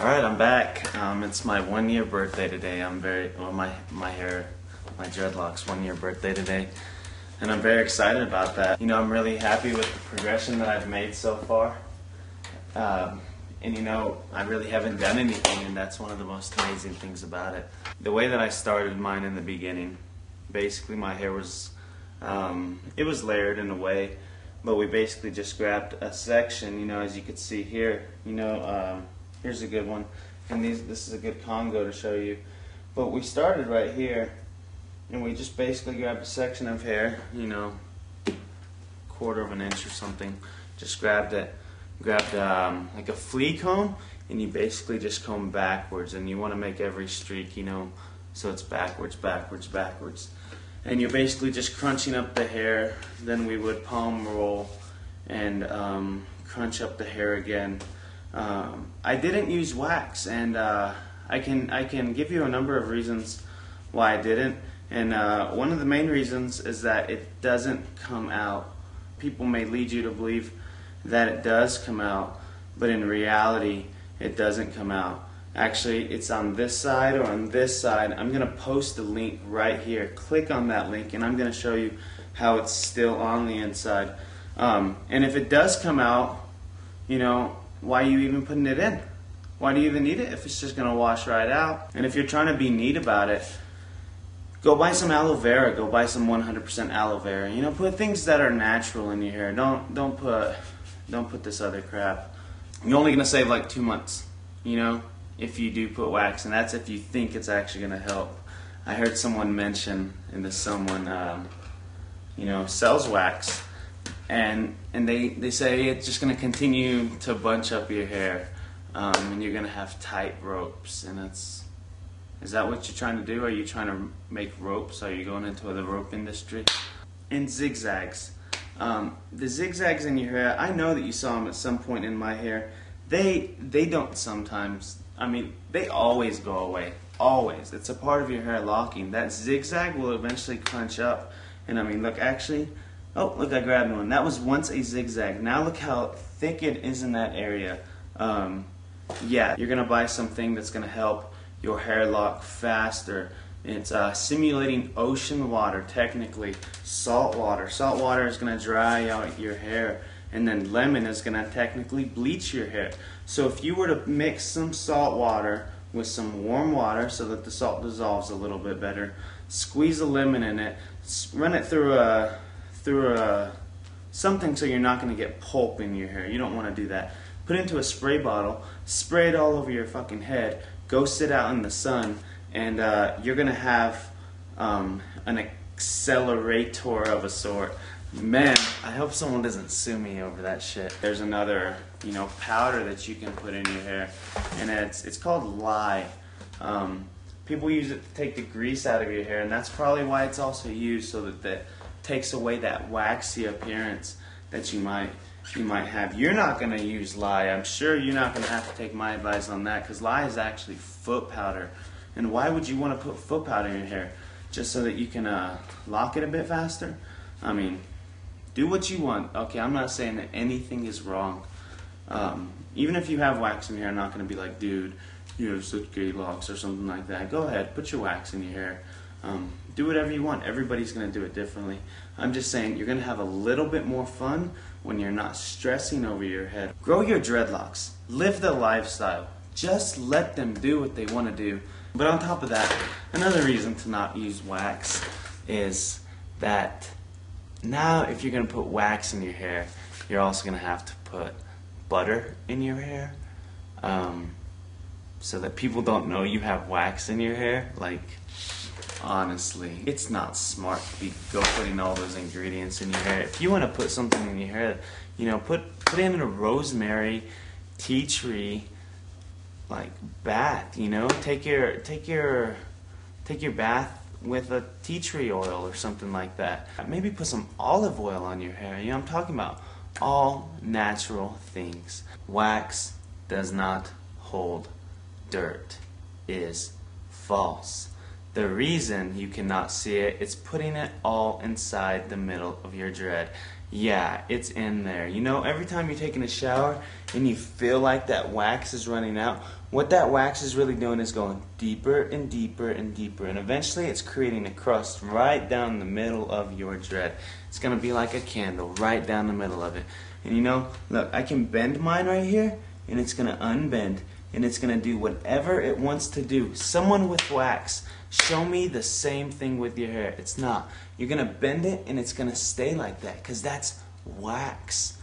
All right, I'm back. It's my 1 year birthday today. I'm very well. My dreadlocks 1 year birthday today, and I'm very excited about that. You know, I'm really happy with the progression that I've made so far. And you know, I really haven't done anything, and that's one of the most amazing things about it. The way that I started mine in the beginning, basically my hair was, it was layered in a way, but we basically just grabbed a section. You know, as you can see here. You know. Here's a good one, and this is a good Congo to show you. But we started right here, and we just basically grabbed a section of hair, you know, 1/4 of an inch or something. Just grabbed like a flea comb, and you basically just comb backwards, and you want to make every streak, you know, so it's backwards, backwards, backwards. And you're basically just crunching up the hair. Then we would palm roll and crunch up the hair again. I didn't use wax, and I can give you a number of reasons why I didn't. And one of the main reasons is that it doesn't come out. People may lead you to believe that it does come out, but in reality it doesn't come out. Actually, it's on this side or on this side. I'm going to post a link right here. Click on that link, and I'm going to show you how it's still on the inside. And if it does come out, you know, why are you even putting it in? Why do you even need it if it's just going to wash right out? And if you're trying to be neat about it, go buy some aloe vera. Go buy some 100% aloe vera. You know, put things that are natural in your hair. Don't put this other crap. You're only going to save like 2 months, you know, if you do put wax, and that's if you think it's actually going to help. I heard someone mention, someone you know, sells wax. And they say it's just going to continue to bunch up your hair, and you're going to have tight ropes. And is that what you're trying to do? Are you trying to make ropes? Are you going into the rope industry? And zigzags. The zigzags in your hair, I know that you saw them at some point in my hair. They don't sometimes. I mean, they always go away. Always. It's a part of your hair locking. That zigzag will eventually crunch up. And I mean, look, actually. Oh, look, I grabbed one. That was once a zigzag. Now look how thick it is in that area. Yeah, you're going to buy something that's going to help your hair lock faster. It's simulating ocean water, technically. Salt water. Salt water is going to dry out your hair. And then lemon is going to technically bleach your hair. So if you were to mix some salt water with some warm water so that the salt dissolves a little bit better, squeeze a lemon in it, run it through something so you're not going to get pulp in your hair. You don't want to do that. Put it into a spray bottle, spray it all over your fucking head, go sit out in the sun, and you're going to have an accelerator of a sort. Man, I hope someone doesn't sue me over that shit. There's another, you know, powder that you can put in your hair, and it's called lye. People use it to take the grease out of your hair, and that's probably why it's also used, so that it takes away that waxy appearance that you might have. You're not going to use lye. I'm sure you're not going to have to take my advice on that, because lye is actually foot powder. And why would you want to put foot powder in your hair? Just so that you can lock it a bit faster? I mean, do what you want. Okay, I'm not saying that anything is wrong. Even if you have wax in your hair, I'm not going to be like, dude, you have such gay locks or something like that. Go ahead, put your wax in your hair. Do whatever you want. Everybody's going to do it differently. I'm just saying you're going to have a little bit more fun when you're not stressing over your head. Grow your dreadlocks. Live the lifestyle. Just let them do what they want to do. But on top of that, another reason to not use wax is that now if you're going to put wax in your hair, you're also going to have to put butter in your hair, so that people don't know you have wax in your hair. Like, honestly, it's not smart to go putting all those ingredients in your hair. If you want to put something in your hair, you know, put in a rosemary, tea tree, like bath. You know, take your bath with a tea tree oil or something like that. Maybe put some olive oil on your hair. You know, I'm talking about all natural things. Wax does not hold dirt is false. The reason you cannot see it is putting it all inside the middle of your dread. Yeah, it's in there. You know, every time you're taking a shower and you feel like that wax is running out, what that wax is really doing is going deeper and deeper and deeper, and eventually it's creating a crust right down the middle of your dread. It's going to be like a candle right down the middle of it. And you know, look, I can bend mine right here, and it's going to unbend, and it's going to do whatever it wants to do. Someone with wax, show me the same thing with your hair. It's not. You're going to bend it, and it's going to stay like that, because that's wax.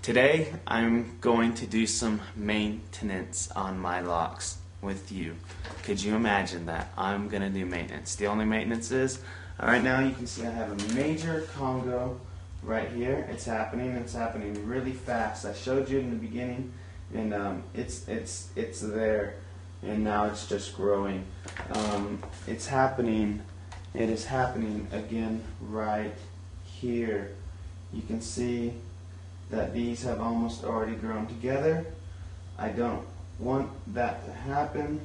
Today, I'm going to do some maintenance on my locks with you. Could you imagine that? I'm going to do maintenance. The only maintenance is, right now you can see I have a major Congo right here. It's happening really fast. I showed you in the beginning, and it's there, and now it's just growing. It's happening. It is happening again right here. You can see that these have almost already grown together. I don't want that to happen,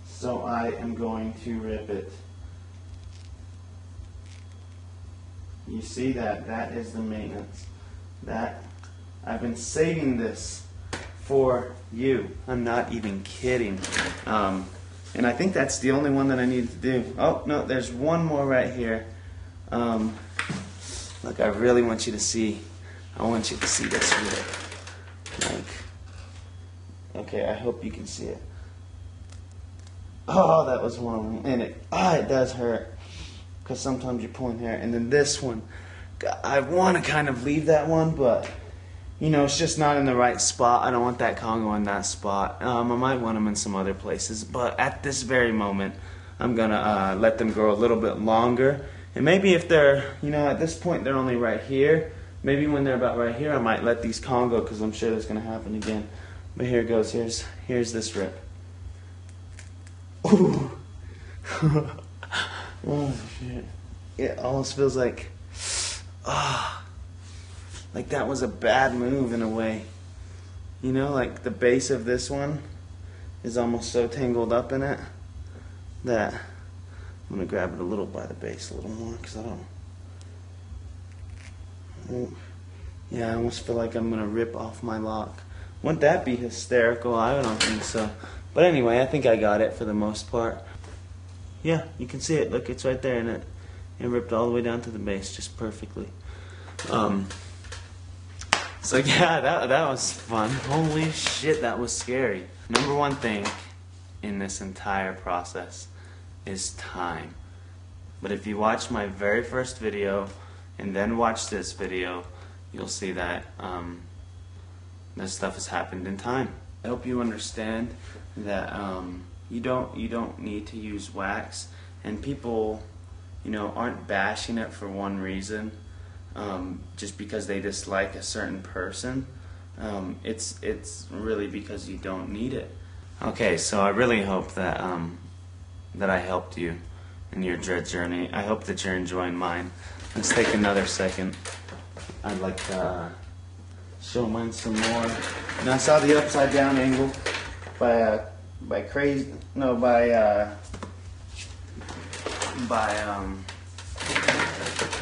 so I am going to rip it. You see that? That is the maintenance. That I've been saving this for you. I'm not even kidding. And I think that's the only one that I need to do. Oh, no, there's one more right here. Look, I really want you to see. I want you to see this rip. Like, okay, I hope you can see it. Oh, that was one of them. And it does hurt, because sometimes you're pulling hair. And then this one, I want to kind of leave that one, but you know, it's just not in the right spot. I don't want that Congo in that spot. I might want them in some other places, but at this very moment, I'm gonna let them grow a little bit longer. And maybe if they're, you know, at this point they're only right here. Maybe when they're about right here, I might let these Congo, because I'm sure that's gonna happen again. But here it goes. Here's this rip. Ooh. Oh shit! It almost feels like, like that was a bad move in a way. You know, like the base of this one is almost so tangled up in it that I'm going to grab it a little by the base a little more, because I don't. Yeah, I almost feel like I'm going to rip off my lock. Wouldn't that be hysterical? I don't think so. But anyway, I think I got it for the most part. Yeah, you can see it. Look, it's right there, and it ripped all the way down to the base just perfectly. So yeah, that was fun. Holy shit, that was scary. Number one thing in this entire process is time. But if you watch my very first video and then watch this video, you'll see that this stuff has happened in time. I hope you understand that you don't need to use wax, and people, you know, aren't bashing it for one reason. Just because they dislike a certain person. It's really because you don't need it. Okay, so I really hope that that I helped you in your dread journey. I hope that you're enjoying mine. Let's take another second. I'd like to show mine some more. And I saw the upside down angle by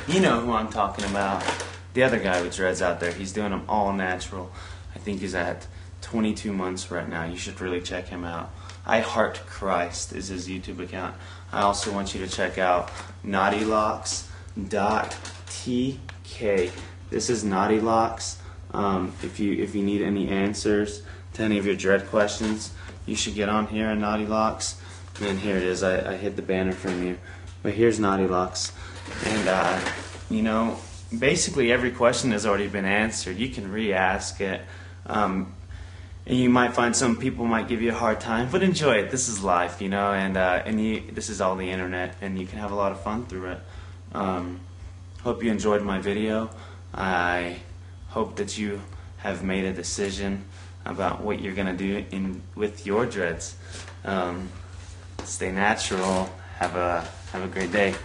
you know who I'm talking about. The other guy with dreads out there, he's doing them all natural. I think he's at 22 months right now. You should really check him out. I Heart Christ is his YouTube account. I also want you to check out naughtylocks.tk. This is Naughty Locks. If you need any answers to any of your dread questions, you should get on here on Naughty Locks. And here it is. I hid the banner from you. But here's Naughty Locks. And, you know, basically every question has already been answered. You can re-ask it. And you might find some people might give you a hard time, but enjoy it. This is life, you know, and this is all the internet, and you can have a lot of fun through it. Hope you enjoyed my video. I hope that you have made a decision about what you're going to do with your dreads. Stay natural. Have a great day.